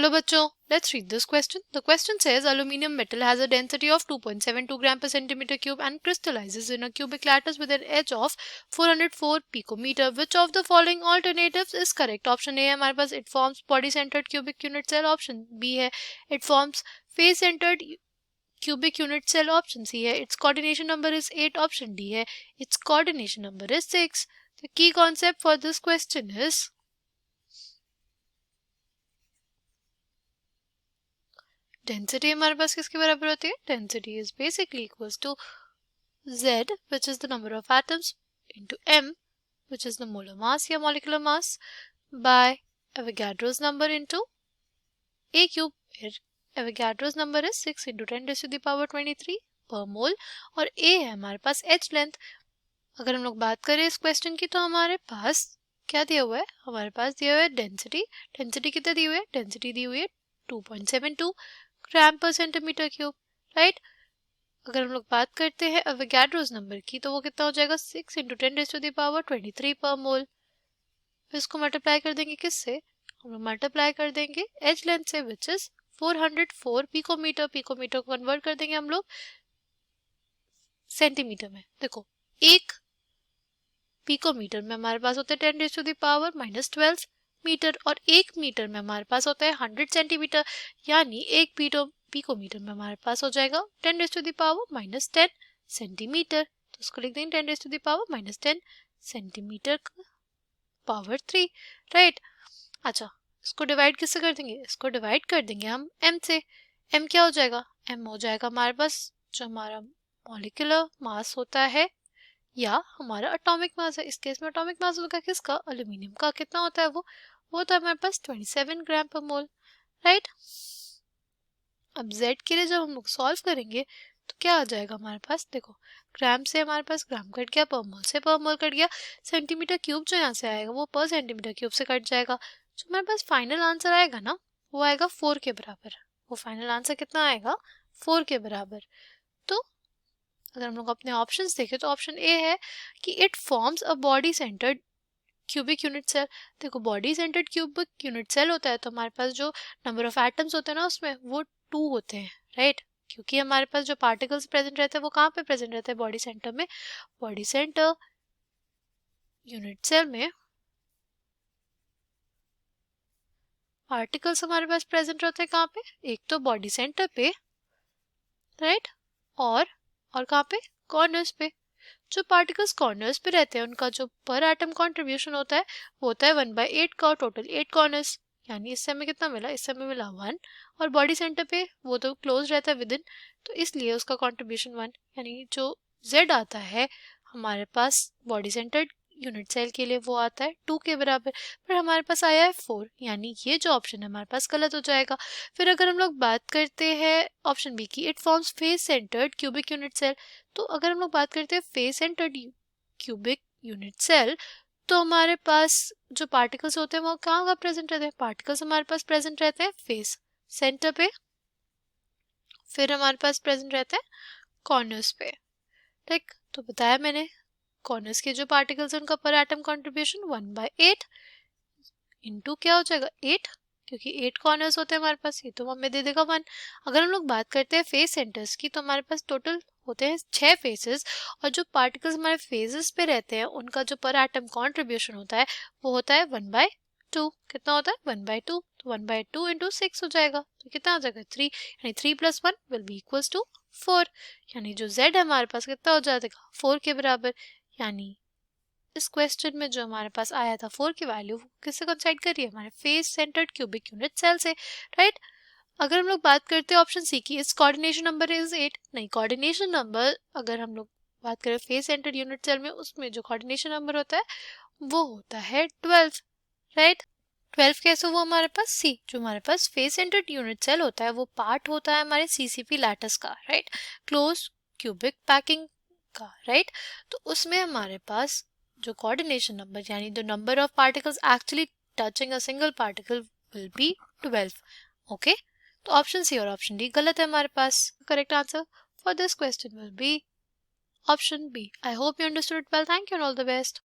चलो बच्चों, let's read this question. The question says aluminum metal has a density of 2.72 gram per centimeter cube and crystallizes in a cubic lattice with an edge of 404 picometer. Which of the following alternatives is correct? Option A है हमारे पास it forms body centered cubic unit cell. Option B है it forms face centered cubic unit cell. Option C है its coordination number is 8. Option D है its coordination number is 6. The key concept for this question is density हमारे पास किसके बराबर होती है? Density is basically equals to Z, which is the number of atoms, into M, which is the molar mass या molecular mass, by Avogadro's number into A cube, where Avogadro's number is 6 into 10 raised to the power 23 per mole, और A है हमारे पास H length. अगर हम लोग बात करें इस क्वेश्चन की तो हमारे पास क्या दिया हुआ है? हमारे पास दिया हुआ है डेंसिटी. डेंसिटी कितना दी हुई है? डेंसिटी दी हुई है 2.72 ग्राम पर सेंटीमीटर क्यूब, राइट. अगर हम लोग बात करते हैं अवोगाड्रोस नंबर की तो वो कितना हो जाएगा? 6 into 10 raised to the power 23 पर मोल. फिर इसको मल्टीप्लाई कर देंगे किससे? हम लोग मल्टीप्लाई कर देंगे एच लेंथ से, विच इज 404 पिकोमीटर. पिकोमीटर को कन्वर्ट कर देंगे हम लोग सेंटीमीटर में. देखो, एक पिकोमीटर में हमारे पास होता है 10 raised to the power -12 metre, और एक मीटर में हमारे पास होता है 100 सेंटीमीटर. यानी एक पिकोमीटर में हमारे पास हो जाएगा 10 raised to the power -10 centimetre. तो उसको लिख देंगे 10 raised to the power -10 centimetre power 3, right. अच्छा, इसको डिवाइड किससे कर देंगे? इसको डिवाइड कर देंगे हम m से. m क्या हो जाएगा? m हो जाएगा हमारे पास जो हमारा मॉलिक्यूलर मास होता है या हमारा एटॉमिक मास है. इस केस में एटॉमिक मास होगा किसका? एल्यूमिनियम का. कितना होता है वो होता है हमारे पास 27 ग्राम पर मोल, राइट. अब Z के लिए जब हम लोग सॉल्व करेंगे तो क्या आ जाएगा हमारे पास? देखो, ग्राम से हमारे पास ग्राम कट गया, पर मोल से पर मोल कट गया, सेंटीमीटर क्यूब जो यहाँ से आएगा वो पर सेंटीमीटर क्यूब से कट जाएगा. जो हमारे पास फाइनल आंसर आएगा ना, वो आएगा 4 के बराबर. वो फाइनल आंसर कितना आएगा? 4 के बराबर. तो अगर हम लोग अपने ऑप्शंस देखें तो ऑप्शन ए है कि it forms a body centred cubic unit cell. देखो, body centred cubic unit cell होता है तो हमारे पास जो नंबर ऑफ एटम्स होते हैं ना उसमें वो 2 होते हैं, राइट. क्योंकि हमारे पास जो पार्टिकल्स प्रेजेंट रहते हैं वो कहाँ पे प्रेजेंट रहते हैं? बॉडी सेंटर में. बॉडी सेंटर यूनिट सेल में पार्टिकल्स हमारे पास प्रेजेंट रहते हैं कहाँ पे? एक तो बॉडी सेंटर पे, राइट, और कहाँ पे? कॉर्नर्स पे. जो पार्टिकल्स कॉर्नर्स पे रहते हैं उनका जो पर एटम कंट्रीब्यूशन होता है वो होता है 1/8 का. टोटल 8 कॉर्नर्स, यानी इससे हमें कितना मिला? इससे हमें मिला 1. और बॉडी सेंटर पे वो तो क्लोज रहता है विद इन, तो इसलिए उसका कंट्रीब्यूशन 1. यानी जो Z आता है हमारे पास बॉडी सेंटर यूनिट सेल के लिए वो आता है 2 के बराबर, पर हमारे पास आया है 4. यानी ये जो ऑप्शन है हमारे पास गलत हो जाएगा. फिर अगर हम लोग बात करते हैं ऑप्शन बी की, it forms face centred cubic unit cell. तो अगर हम लोग बात करते हैं face centred cubic unit cell तो हमारे पास जो पार्टिकल्स होते हैं वो कहाँ प्रेजेंट रहते हैं? पार्टिकल्स हमारे पास प्रेजेंट रहते हैं फेस सेंटर पे, फिर हमारे पास प्रेजेंट रहते हैं कॉर्नर्स पे, ठीक. तो बताया मैंने, कॉर्नर्स के जो पार्टिकल्स हैं उनका पर एटम कंट्रीब्यूशन 1/8 इंटू क्या हो जाएगा? 8, क्योंकि 8 कॉर्नर्स होते हैं हमारे पास, ये तो हमें दे देगा 1. अगर हम लोग बात करते हैं फेस सेंटर्स की तो हमारे पास टोटल होते हैं 6 फेसेस, और जो पार्टिकल्स हमारे फेसेस पे रहते हैं उनका जो पर एटम कंट्रीब्यूशन होता है वो होता है 1/2. कितना होता है? 1/2. तो 1/2 इंटू 6 हो जाएगा, तो कितना हो जाएगा? 3. यानी 3 + 1 विल बी इक्वल्स टू 4. यानी जो Z है हमारे पास कितना हो जाएगा? 4 के बराबर. यानी इस क्वेश्चन में जो हमारे पास आया था 4 की वैल्यू किससे कोइंसाइड कर रही है? हमारे face centred cubic unit cell से, राइट. अगर हम लोग बात करते हैं ऑप्शन सी की, इस कोऑर्डिनेशन नंबर इज 8. नहीं, कोऑर्डिनेशन नंबर अगर हम लोग बात करें फेस सेंटर्ड यूनिट सेल में, उसमें जो कोऑर्डिनेशन नंबर होता है वो होता है 12, राइट. 12 कैसे हुआ हमारे पास? सी, जो हमारे पास फेस सेंटर्ड यूनिट सेल होता है वो पार्ट होता है हमारे CCP लैटिस का, राइट, क्लोज क्यूबिक पैकिंग का, राइट. तो उसमें हमारे पास जो कोऑर्डिनेशन नंबर यानी the number of particles actually touching a single particle will be 12. Okay, तो ऑप्शन सी और ऑप्शन डी गलत है हमारे पास. Correct answer for this question will be option B. I hope you understood well. Thank you and all the best.